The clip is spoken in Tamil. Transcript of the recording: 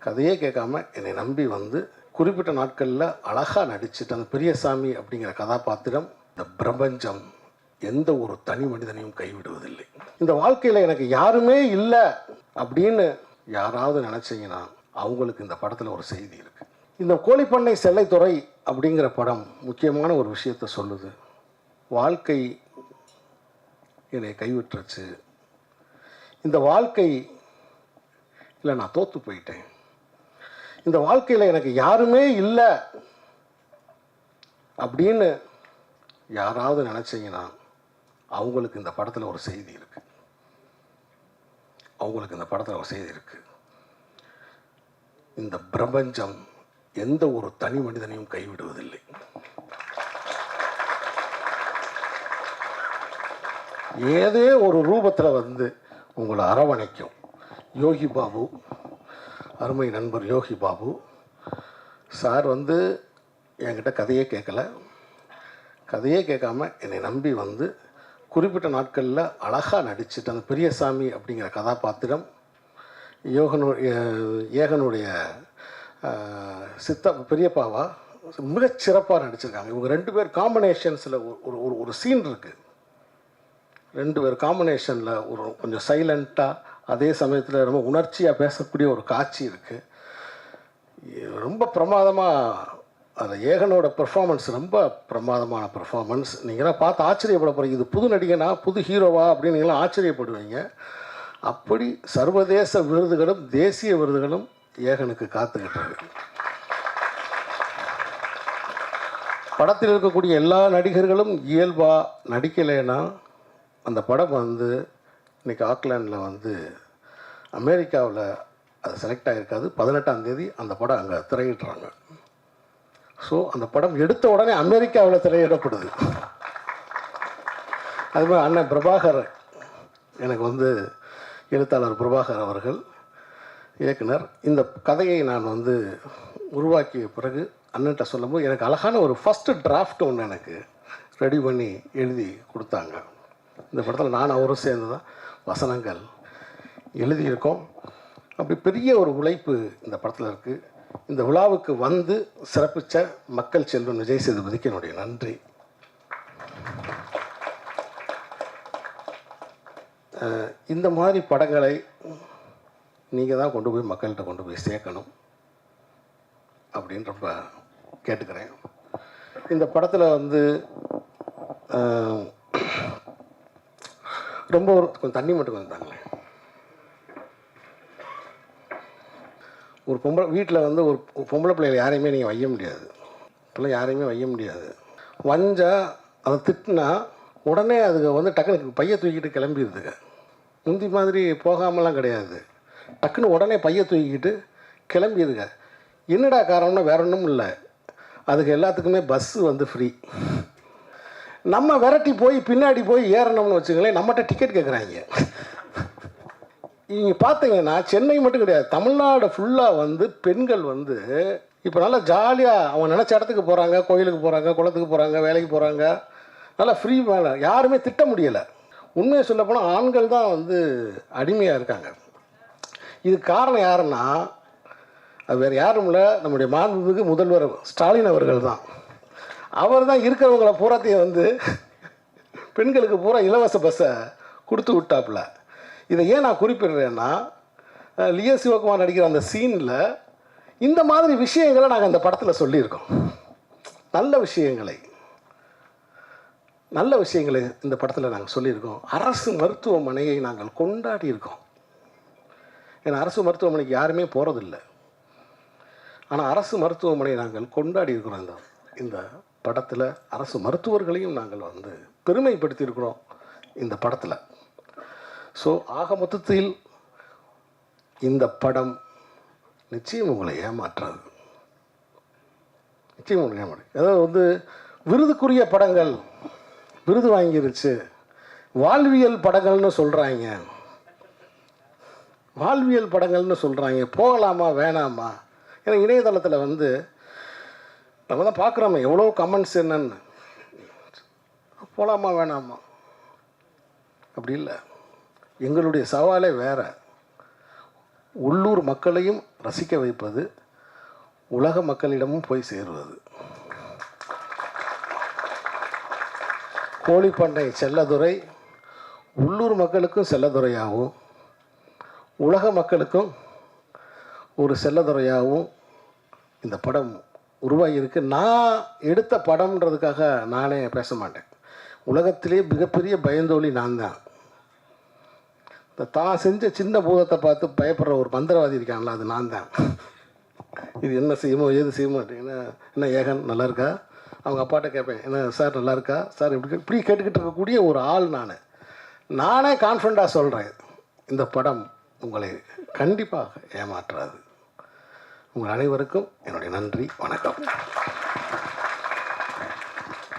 கதையே கேட்காம என்னை நம்பி வந்து குறிப்பிட்ட நாட்களில் அழகாக நடிச்சுட்டு அந்த பெரியசாமி அப்படிங்கிற கதாபாத்திரம் இந்த பிரபஞ்சம் எந்த ஒரு தனி மனிதனையும் கைவிடுவதில்லை. இந்த வாழ்க்கையில் எனக்கு யாருமே இல்லை அப்படின்னு யாராவது நினச்சிங்கன்னா அவங்களுக்கு இந்த படத்தில் ஒரு செய்தி இருக்குது. இந்த கோழிப்பண்ணை செல்லைத்துறை அப்படிங்கிற படம் முக்கியமான ஒரு விஷயத்தை சொல்லுது. வாழ்க்கை என்னை கைவிட்டுருச்சு, இந்த வாழ்க்கை இல்லை, நான் தோற்று போயிட்டேன், இந்த வாழ்க்கையில் எனக்கு யாருமே இல்லை அப்படின்னு யாராவது நினச்சிங்கன்னா அவங்களுக்கு இந்த படத்தில் ஒரு செய்தி இருக்குது. அவங்களுக்கு இந்த படத்தில் ஒரு செய்தி இருக்குது. இந்த பிரபஞ்சம் எந்த ஒரு தனி மனிதனையும் கைவிடுவதில்லை. ஏதே ஒரு ரூபத்தில் வந்து உங்களை அரவணைக்கும். யோகி பாபு, அருமை நண்பர் யோகி பாபு சார் வந்து என்கிட்ட கதையே கேட்கல, கதையே கேட்காம என்னை நம்பி வந்து குறிப்பிட்ட நாட்களில் அழகாக நடிச்சுட்டு அந்த பெரியசாமி அப்படிங்கிற கதாபாத்திரம் ஏகனுடைய பெரியப்பாவா மிகச்சிறப்பாக நடிச்சிருக்காங்க. இவங்க 2 பேர் காம்பினேஷன்ஸில் ஒரு ஒரு ஒரு சீன் இருக்குது. 2 பேர் காம்பினேஷனில் ஒரு கொஞ்சம் சைலண்ட்டாக அதே சமயத்தில் ரொம்ப உணர்ச்சியாக பேசக்கூடிய ஒரு காட்சி இருக்குது. ரொம்ப பிரமாதமாக அதில் ஏகனோட பெர்ஃபார்மன்ஸ் ரொம்ப பிரமாதமான பெர்ஃபார்மன்ஸ். நீங்களாம் பார்த்து ஆச்சரியப்பட போகிறீங்க. இது புது நடிகனா, புது ஹீரோவா அப்படின்னு நீங்களாம் ஆச்சரியப்படுவீங்க. அப்படி சர்வதேச விருதுகளும் தேசிய விருதுகளும் ஏகனுக்கு காத்துக்கிட்டு இருக்கு. படத்தில் இருக்கக்கூடிய எல்லா நடிகர்களும் இயல்பாக நடிக்கலைன்னா அந்த படம் வந்து இன்றைக்கி ஆக்லாண்டில் வந்து அமெரிக்காவில் அது செலக்ட் ஆகிருக்காது. 18ஆம் தேதி அந்த படம் அங்கே திரையிடுறாங்க. ஸோ அந்த படம் எடுத்த உடனே அமெரிக்காவில் திரையிடப்படுது. அதுமாதிரி அண்ணன் பிரபாகர், எனக்கு வந்து எழுத்தாளர் பிரபாகர் அவர்கள் இயக்குனர், இந்த கதையை நான் வந்து உருவாக்கிய பிறகு அண்ணன்ட்ட சொல்லும்போது எனக்கு அழகான ஒரு ஃபஸ்ட்டு டிராஃப்ட் ஒன்று எனக்கு ரெடி பண்ணி எழுதி கொடுத்தாங்க. இந்த படத்தில் நான் அவரும் சேர்ந்து தான் வசனங்கள் எழுதியிருக்கோம். அப்படி பெரிய ஒரு உழைப்பு இந்த படத்தில் இருக்குது. இந்த விழாவுக்கு வந்து சிறப்பித்த மக்கள் செல்வன் விஜய் சேதுபதிக்கு என்னுடைய நன்றி. இந்த மாதிரி படங்களை நீங்கள் தான் கொண்டு போய் மக்கள்கிட்ட கொண்டு போய் சேர்க்கணும் அப்படின்னு ரொம்ப கேட்டுக்கிறேன். இந்த படத்தில் வந்து ரொம்ப கொஞ்சம் தண்ணி மட்டும் வந்தாங்களே. ஒரு பொம்பளை வீட்டில் வந்து ஒரு பொம்பளை பிள்ளைகளை யாரையுமே நீங்கள் வைய முடியாது. இப்போல்லாம் யாரையுமே வைய முடியாது. வஞ்சா அதை திட்டினா உடனே அதுக்கு வந்து டக்குனு பையை தூக்கிட்டு கிளம்பிடுதுங்க. முந்தி மாதிரி போகாமலாம் கிடையாது. டக்குன்னு உடனே பையை தூக்கிக்கிட்டு கிளம்பிடுதுங்க. என்னடா காரணம்னா வேற ஒன்றும் இல்லை, அதுக்கு எல்லாத்துக்குமே பஸ்ஸு வந்து ஃப்ரீ. நம்ம விரட்டி போய் பின்னாடி போய் ஏறணும்னு வச்சுங்களேன், நம்மகிட்ட டிக்கெட் கேட்குறாங்க. நீங்கள் பார்த்தீங்கன்னா சென்னை மட்டும் கிடையாது, தமிழ்நாடு ஃபுல்லாக வந்து பெண்கள் வந்து இப்போ நல்லா ஜாலியாக அவங்க நினச்ச இடத்துக்கு போகிறாங்க, கோயிலுக்கு போகிறாங்க, குளத்துக்கு போகிறாங்க, வேலைக்கு போகிறாங்க, நல்லா ஃப்ரீ. மேலே யாருமே திட்ட முடியலை. உண்மையை சொல்லப்போனால் ஆண்கள் தான் வந்து அடிமையாக இருக்காங்க. இதுக்கு காரணம் யாருன்னா அது வேறு யாரும் இல்லை, நம்முடைய மாண்புமிகு முதல்வர் ஸ்டாலின் அவர்கள் தான். அவர் தான் இருக்கிறவங்கள பூராத்தையும் வந்து பெண்களுக்கு பூரா இலவச பஸ்ஸை கொடுத்து விட்டாப்புல. இதை ஏன் நான் குறிப்பிடுறேன்னா, லியோ சிவகுமார் நடிக்கிற அந்த சீனில் இந்த மாதிரி விஷயங்களை நாங்கள் அந்த படத்தில் சொல்லியிருக்கோம். நல்ல விஷயங்களை இந்த படத்தில் நாங்கள் சொல்லியிருக்கோம். அரசு மருத்துவமனையை நாங்கள் கொண்டாடி இருக்கோம். ஏன்னா அரசு மருத்துவமனைக்கு யாருமே போகிறதில்லை. ஆனால் அரசு மருத்துவமனையை நாங்கள் கொண்டாடி இருக்கிறோம். இந்த படத்தில் அரசு மருத்துவர்களையும் நாங்கள் வந்து பெருமைப்படுத்தியிருக்கிறோம் இந்த படத்தில். ஸோ ஆக மொத்தத்தில் இந்த படம் நிச்சயம் உங்களை ஏமாற்றாது. நிச்சயம் உங்களை ஏமாற்று. அதாவது வந்து விருதுக்குரிய படங்கள் விருது வாங்கிருச்சு, வாழ்வியல் படங்கள்னு சொல்கிறாங்க, போகலாமா வேணாமா? ஏன்னா இணையதளத்தில் வந்து நம்ம தான் பார்க்குறோமே எவ்வளோ கமெண்ட்ஸ் என்னன்னு. போகலாமா வேணாமா அப்படி இல்லை. எங்களுடைய சவாலே வேறு. உள்ளூர் மக்களையும் ரசிக்க வைப்பது, உலக மக்களிடமும் போய் சேருவது. கோழிப்பண்ணை செல்லதுரை உள்ளூர் மக்களுக்கும் செல்லதுரையாகவும் உலக மக்களுக்கும் ஒரு செல்லதுரையாகவும் இந்த படம் உருவாகியிருக்கு. நான் எடுத்த படம்ன்றதுக்காக நானே பேச மாட்டேன். உலகத்திலே மிகப்பெரிய பயந்தோழி நான் தான். இந்த தான் செஞ்ச சின்ன பூதத்தை பார்த்து பயப்படுற ஒரு மந்திரவாதி இருக்காங்களா, அது நான் தான். இது என்ன செய்யுமோ ஏது செய்யுமோ, என்ன ஏகன் நல்லா இருக்கா, அவங்க அப்பாட்ட கேட்பேன், என்ன சார் நல்லா இருக்கா சார், இப்படி கேட்டுக்கிட்டு இருக்கக்கூடிய ஒரு ஆள் நானே கான்ஃபிடண்ட்டாக சொல்கிறேன், இந்த படம் உங்களை கண்டிப்பாக ஏமாற்றாது. உங்கள் அனைவருக்கும் என்னுடைய நன்றி, வணக்கம்.